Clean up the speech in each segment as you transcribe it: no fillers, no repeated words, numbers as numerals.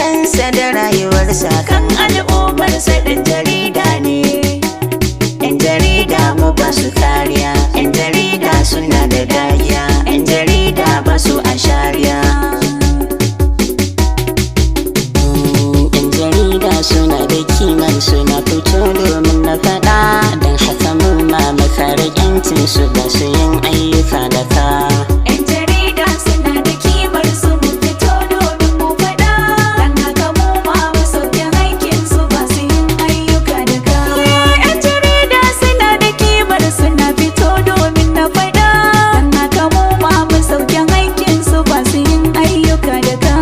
kansa da rayuwarsa kan al'ummarsa. Ɗan jarida ne, ‘yan jarida mu ba su kariya, ‘yan jarida suna da dariya, ‘yan jarida ba su a shariya. ‘Yan jarida suna da kimar suna fito domin na faɗa, don haka mu ma makare ‘yancin su ba su yin ayyuka da ka. ‘Yan jarida suna da kimar su mu fito domin mu faɗa, don haka mu ma mu sauke haƙƙin su ba su yin ayyuka da ka. ‘Yan jarida suna da kimar suna fito domin na faɗa, don haka mu ma mu sauke haƙƙin su ba su yin ayyuka da ka.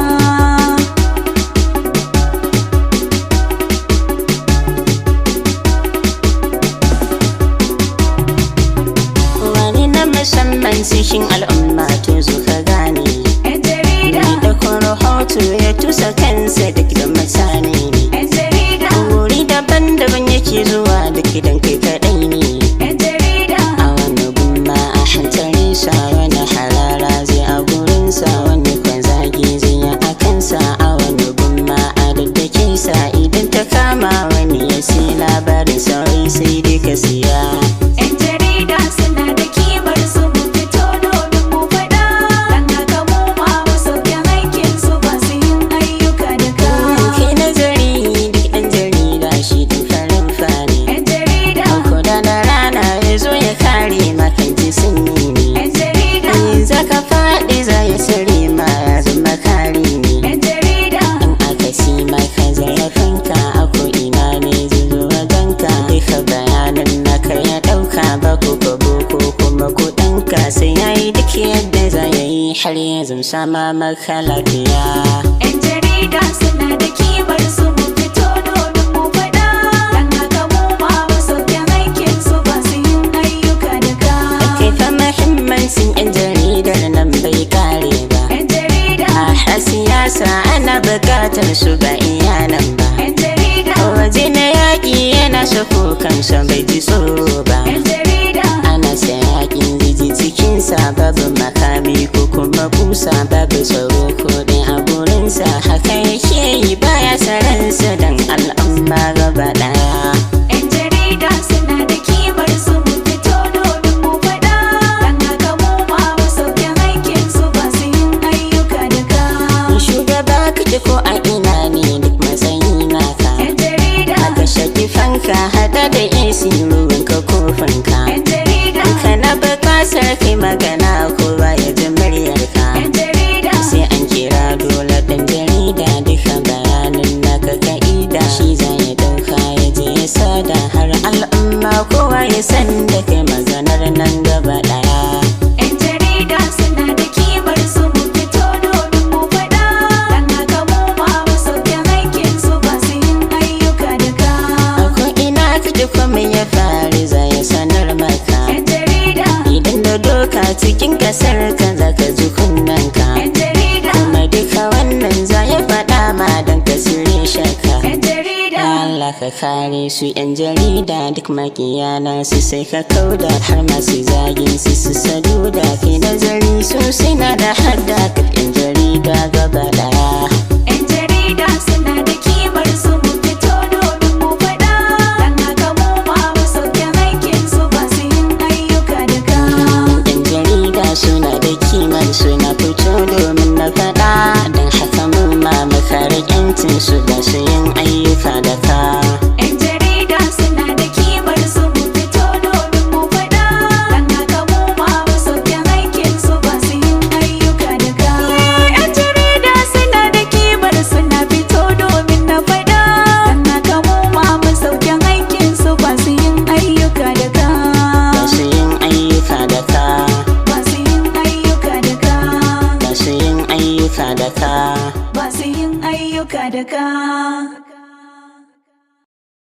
Musamman cikin al'umma to zo ka gane, ‘Yan jarida, ni da kun rahoto ya tusa kansa duk da mutane ne. ‘yan jarida, Wuri daban-daban yake zuwa duk idan kai kaɗai ne. ‘yan jarida, A wani gumma a hantare sa, wani harara zai a gurinsa, wani kwan zagi zai yi a kansa. A wani gumma a daddake sa, idan ta kama wani ya sai labarin sauri sai dai ka siya. ‘yan jarida suna da kimar su mu fito domin mu faɗa, don haka mu ma mu sauke haƙƙin su ba su yin ayyuka da ka. Kai nazari duk ɗan jarida shi ɗin farin fari. ‘Yan jarida, Ko da na rana ya zo ya kare maka ji sanyi ne. ‘yan jarida, In za ka faɗi za ya sare ma ya zama kare ne. ‘yan jarida, In aka si maka zarafinka a ko'ina ne zai zo wajenka. Duka bayanan naka ya ɗauka ba ko boko kuma kuɗinka sai ya yi duk yadda za ya yi har ya sama maka lafiya. ‘yan jarida suna da kimar su mu fito domin mu faɗa, don haka mu ma mu sauke haƙƙin su ba su yin ayyuka da ka. Kai fa muhimmancin 'yan jaridar nan bai kare ba. ‘Yan jarida, A siyasa ana buƙatar su ba iyanan ba. ‘yan jarida, A waje na yaƙi yana sako kansa bai ji tsoro ba. ‘yan jarida, Ana sa yaƙin jiji cikinsa babu makami ko kuma kusa, babu tsaro ko ɗin a gurinsa. Haka yake yi baya saransa don al'umma gaba ɗaya. ‘yan jarida suna da kimar su mu fito domin mu faɗa, don haka mu ma mu sauke haƙƙin su ba su yin ayyuka da ka. Shugaba kake ko a ina ne duk matsayi naka. ‘Yan jarida, Aka shaki fanka hada da AC ruwanka kofinka. ‘yan jarida, Kana buƙatar kai magana kowa ya ji muryarka. ‘yan jarida, Sai an kira dole ɗan jarida duka bayanin naka ka'ida. Shi za ya ɗauka ya je ya sada har al'umma kowa ya san da kai maganar nan gaba ɗaya. ‘yan jarida suna da kimar su mu fito domin mu faɗa, don haka mu ma mu sauke haƙƙin su ba su yin ayyuka da ka. Ko ina kaje kuma ya faru za ya sanar maka. ‘Yan jarida, Idan da doka cikin kasar ka za ka ji kunnanka. ‘yan jarida, Kuma duka wannan za ya faɗa ma don ka sirri shaka. ‘yan jarida, Allah ka kare su 'yan jarida duk makiyana su sai ka kauda, har masu zagin su saduda. Kai nazari sosai na da hadda ka 'yan jarida gaba ɗaya. ‘yan jarida suna da kimar su mu fito domin mu faɗa, don haka mu ma mu sauke haƙƙin su ba su yin ayyuka da ka. 'Yan jarida suna da kimar suna fito domin na faɗa, don haka mu ma makare 'yancin su ba su yin ayyuka da ka. ‘Yan jarida suna da kimar su mu fito domin mu faɗa, don haka mu ma mu sauke haƙƙin su ba su yin ayyuka da ka. ‘Yan jarida suna da kimar suna fito domin na faɗa, don haka mu ma mu sauke haƙƙin su ba su yin ayyuka da ka. Ba su yin ayyuka da ka. Ba su yin ayyuka da ka. Ba su yin ayyuka da ka. Ba su yin ayyuka da ka.